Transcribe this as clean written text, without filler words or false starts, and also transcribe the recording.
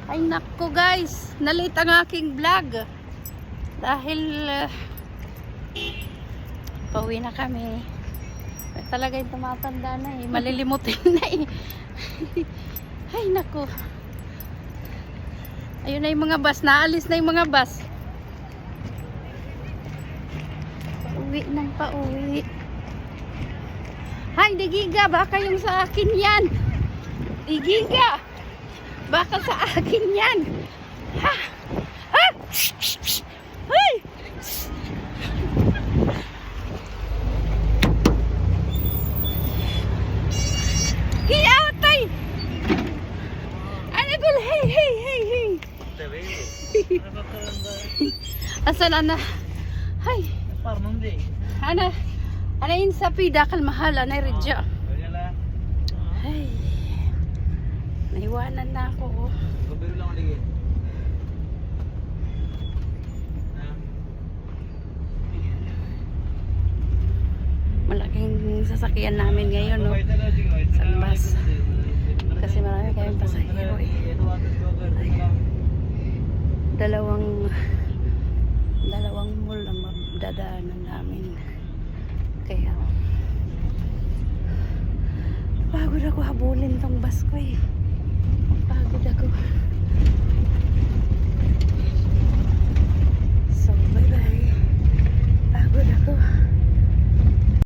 Ay nako guys, nalit ang aking vlog. Dahil pauwi na kami. Talaga yung tumatanda na eh. Malilimutin na eh. Ay nako. Ayun na yung mga bus. Naalis na yung mga bus. Pauwi ng pauwi. Hay, digiga. Baka yung sa akin yan. Digiga. Baka sa akin yan. Ha? Ha? Hey! Kiyatay! Ano gul? Hey, hey, hey, hey. Asan ana? Hay. Ana. Ana yun sa pida kalmahala na ridya. Hay. Naiwanan na ako. Malaking sasakyan namin ngayon, no? Sa bus. Kasi marami kayong pasahero eh. Ay, dalawang mall ang dadaanan namin. Kaya pagod ako habulin tong bus ko eh.